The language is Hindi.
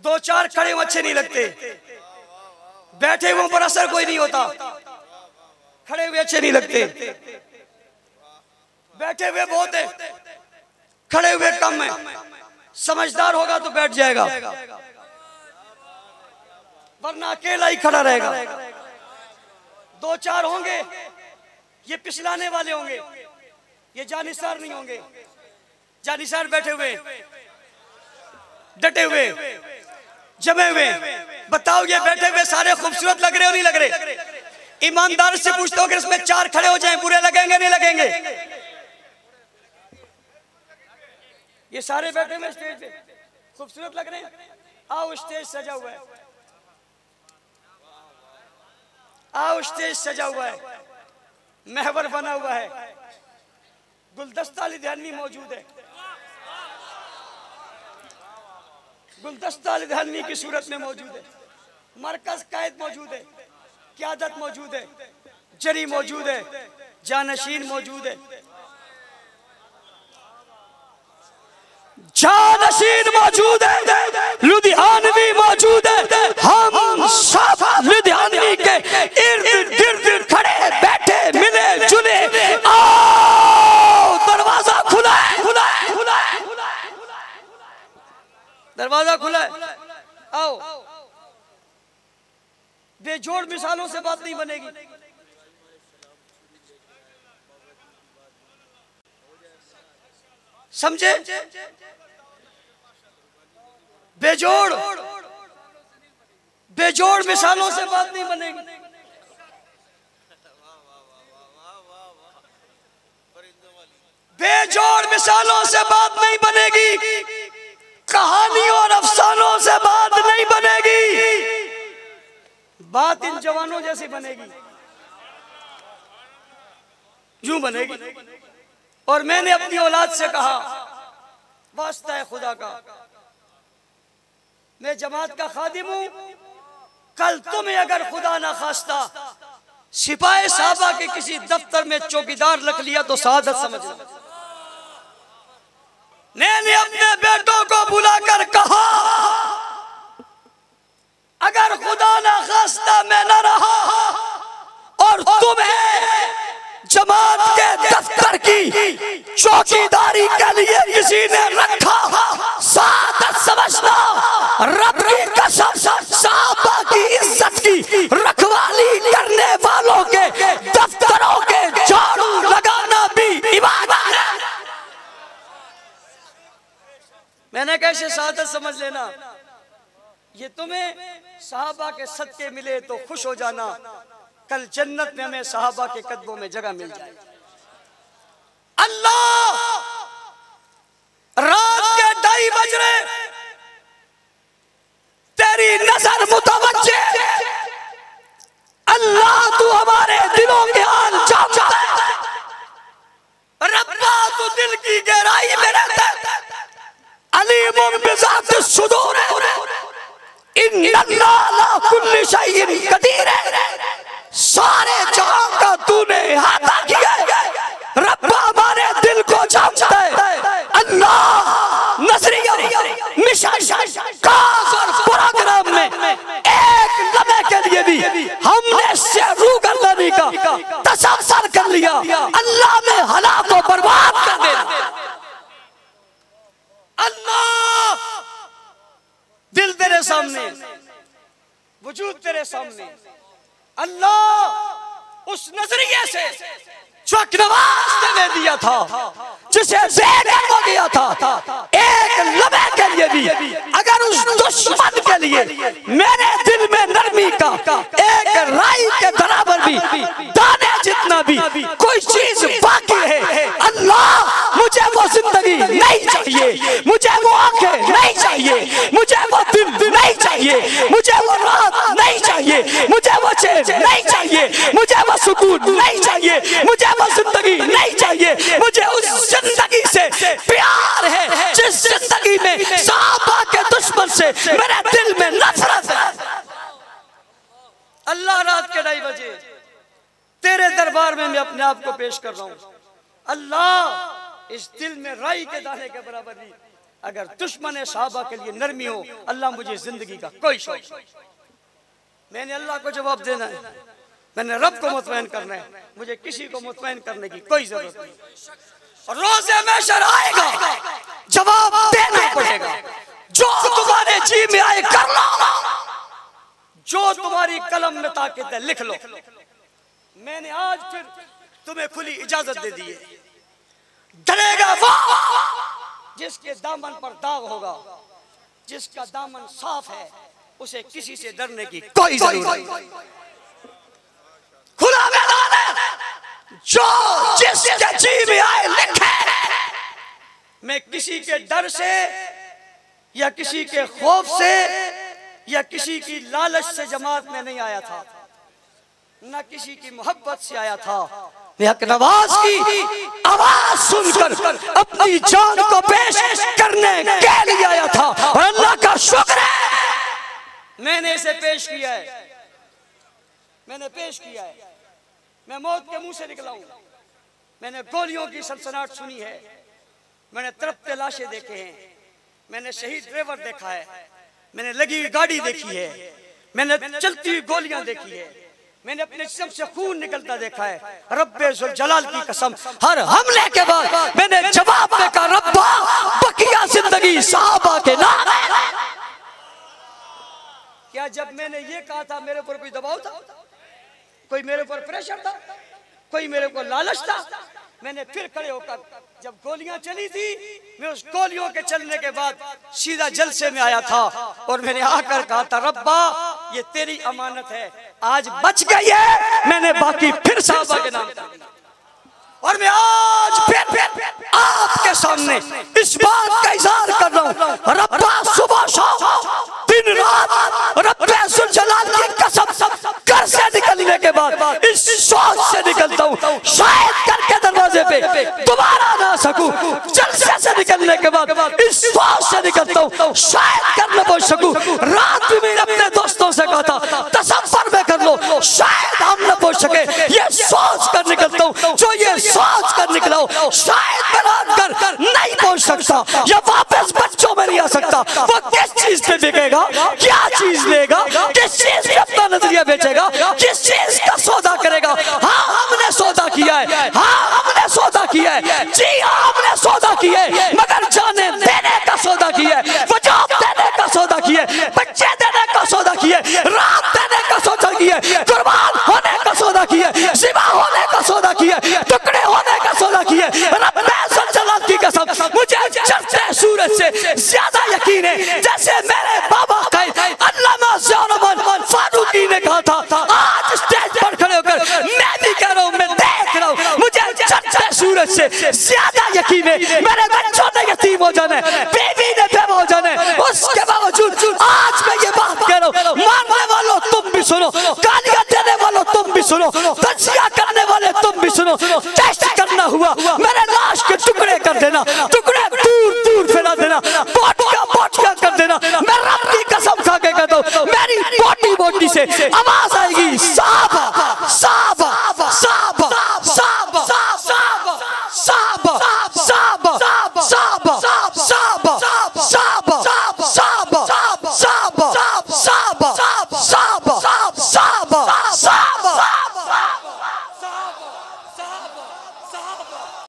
दो चार खड़े हुए अच्छे नहीं लगते, बैठे हुए पर असर कोई नहीं होता, खड़े हुए अच्छे नहीं लगते, बैठे हुए बहुत है, खड़े हुए कम है। समझदार होगा तो बैठ जाएगा, वरना अकेला ही खड़ा रहेगा। दो चार होंगे, ये पिछलाने वाले होंगे, ये जानिसार नहीं होंगे। जानिसार बैठे हुए, डटे हुए, जमे हुए। बताओ ये बैठे हुए सारे खूबसूरत लग रहे हो नहीं लग रहे? ईमानदार से पूछता हूँ कि इसमें चार खड़े हो जाएं, बुरे लगेंगे नहीं लगेंगे? ये सारे बैठे हुए स्टेज पे खूबसूरत लग रहे हैं। आओ स्टेज सजा हुआ है, आओ स्टेज सजा हुआ है, महवर बना हुआ है, गुलदस्ता लुधियानवी मौजूद है, गुलदस्ता लुधियानवी की सूरत में मौजूद है, मरकज कायद मौजूद है, क़यादत मौजूद है, जरी मौजूद है, जानशीन मौजूद है, जानशीन मौजूद है, लुधियानवी मौजूद है। हम सब लुधियानवी के इर्द गिर्द खड़े बैठे मिले जुले। आओ दरवाजा खुला है, खुला है, खुला है, दरवाजा खुला है। आओ, बेजोड़ मिसालों से बात नहीं बनेगी। समझे? बेजोड़ बेजोड़ मिसालों से बात नहीं बनेगी। बेजोड़ मिसालों से बात नहीं बनेगी, कहानियों और अफसानों से बात नहीं बनेगी। बात इन जवानों जैसी बनेगी, यूं बनेगी। और मैंने अपनी औलाद से कहा, वास्ता है खुदा का, मैं जमात का खादिम हूं, कल तुम्हें अगर खुदा ना खास्ता सिपाही साहबा के किसी दफ्तर में चौकीदार रख लिया तो सादत समझ लो। मैंने अपने बेटों को बुलाकर कहा, अगर खुदा ना खास्ता मैं न रहा और तुम्हें जमात के दफ्तर की चौकीदारी के लिए किसी ने रखा, सादत समझना, रब की कसम, साहबा की इज्जत की रखवाली करने वालों के दफ्तरों के झाड़ू लगाना भी इबादत है। मैंने कैसे सादत समझ लेना, ये तुम्हें साहबा के सदके मिले तो खुश हो जाना, कल जन्नत में हमें साहबा के कदमों में जगह मिल जाए। अल्लाह, रात के 2:30 बज रहे, तेरी नजर मुतवज्जे, अल्लाह तू हमारे दिलों के हाल जानता है, रब्बा तू दिल की गहराई में रहता है, अलीमुम बिज़ात सुदूर है, इन्नल्लाह अला कुल्ली शैइन कदीर है। सारे जहां का तूने अहाता किया है, रब्बा हमारे दिल को जानता है। अल्लाह नजरिया मिशन काज और प्रोग्राम में एक लम्हे के लिए भी हमने से रूगर्दनी का तसव्वुर कर लिया, अल्लाह में हालात को बर्बाद कर देना। अल्लाह, दिल तेरे सामने, वजूद तेरे सामने, अल्लाह उस नजरिए से जो नवाज ने दिया था, जिसे बेदर हो गया था, एक लम्हे के लिए भी अगर उस दुश्मन के लिए मेरे दिल में नरमी का एक राई के बराबर भी, दाने जितना भी कोई चीज बाकी है, अल्लाह मुझे वो जिंदगी नहीं चाहिए, मुझे वो आंखें नहीं चाहिए, मुझे वो दिल नहीं चाहिए, मुझे वो रात नहीं चाहिए, मुझे वो चैन नहीं चाहिए, मुझे वो सुकून नहीं चाहिए, मुझे वो जिंदगी नहीं चाहिए। मुझे उस जिंदगी से प्यार है जिस जिंदगी में साहबा के दुश्मन से मेरे दिल में नफरत है। अल्लाह, रात के 2:30 बजे तेरे दरबार में मैं अपने आप को पेश कर रहा हूं। अल्लाह, इस दिल में राई के दाने के बराबर भी अगर दुश्मन साहबा के लिए नरमी हो, अल्लाह मुझे जिंदगी का कोई शौक, मैंने अल्लाह को जवाब देना है, मैंने रब को मुतमईन करना है, मुझे किसी को मुतमईन करने की कोई जरूरत नहीं। और रोज़े महशर आएगा, जवाब देना पड़ेगा। जो तुम्हारे जी में आए कर लो, जो तुम्हारी कलम में ताकत है लिख लो। मैंने आज फिर तुम्हें खुली इजाजत दे दी है। डरेगा वो जिसके दामन पर दाग होगा, जिसका दामन साफ है उसे किसी से डरने की कोई जरूरत नहीं। खुला मैदान है, जो जिसके जी में आए लिखे। मैं किसी के डर से या किसी के खौफ से या किसी की लालच से जमात में नहीं आया था, न किसी की मोहब्बत से आया था। हक नवाज की आवाज सुनकर अपनी जान को पेश करने के लिए आया था, और अल्लाह का शुक्र है मैंने इसे पेश किया है, मैंने पेश किया है। मैं मौत के मुंह से निकला हूं, मैंने गोलियों की सनसनाहट सुनी है, मैंने तड़पते लाशें देखे हैं, मैंने शहीद ड्राइवर देखा है, मैंने लगी हुई गाड़ी देखी है, मैंने चलती हुई गोलियां देखी है, मैंने अपने जिस्म से खून निकलता देखा है। रब्बे जुल जलाल की कसम, हर हमले के बाद मैंने जवाब में कहा रब्बा बकिया जिंदगी साहबा के नाम। क्या जब मैंने ये कहा था मेरे ऊपर कोई दबाव था, कोई मेरे ऊपर प्रेशर था, कोई मेरे को लालच था? मैंने फिर खड़े होकर जब गोलियां चली थी, मैं उस गोलियों के चलने के बाद सीधा जलसे में आया था और मैंने आकर कहा था रब्बा ये तेरी अमानत है, आज बच गई है, मैंने बाकी फिर साहबा के नाम कर दिया। और मैं आज फिर आपके सामने इस बात का इज़हार कर रहा हूँ, रब्बा सुबह शाम दिन रात रब्बे जुल जलाल की कसम घर से निकलने के बाद इस सोच से निकलता हूँ शायद करके दरवाजे पे दोबारा ना सकूं, जलसे से निकलने के बाद इस सोच से निकलता हूँ शायद कर न पहुंच सकूं। रात में अपने दोस्तों से कहा था तसव्वुर में कर लो शायद हम न पहुंच सके, ये सोच कर निकलता हूँ, जो ये सोच कर निकला हो शायद मैं रात कर नहीं पहुंच सकता या वापस बच्चों में नहीं आ सकता। वो किस चीज पे बिकेगा, क्या चीज लेगा, किस चीज पे अपना नजरिया बेचेगा, किस चीज का सौदा करेगा? हाँ हमने सौदा किया है, हाँ हमने सौदा किया है, जी हाँ हमने सौदा किया है, मगर जाने देने का सौदा किया है, वजह देने का सौदा किया है, बच्चे देने का सौदा किया है, रात देने का सौदा किया है, कुर्बान होने का सौदा किया है, ज़िबा होने का सौदा किया है, टुकड़े होने का सौदा किया है। रब्बे जुल जलाल की कसम मुझे चलते सूरज से ज्यादा यकीन है जैसे मेरे बाबा अल्लामा ज़ियाउर फारूकी ने कहा था। आज स्टेज पर खड़े होकर मैं भी कह रहा हूँ, मैं देख रहा हूँ, मुझे चलते सूरज से ज्यादा यकीन है। मेरे बच्चों ने यतीम हो जाना है, बीवी ने बेवा हो जाना है, उसके बावजूद आज मैं ये बात कह रहा हूँ, मारने वालों तुम भी सुनो, गालियां देने वालों तुम भी सुनो, तजिया करने वाले तुम भी सुनो, टेस्ट करना हुआ मेरे लाश के टुकड़े कर देना, टुकड़े दूर दूर फैला देना, बोटियां कर देना। मैं रब की कसम खा के कहता हूँ मेरी बोटी से आवाज आएगी साहबा साहबा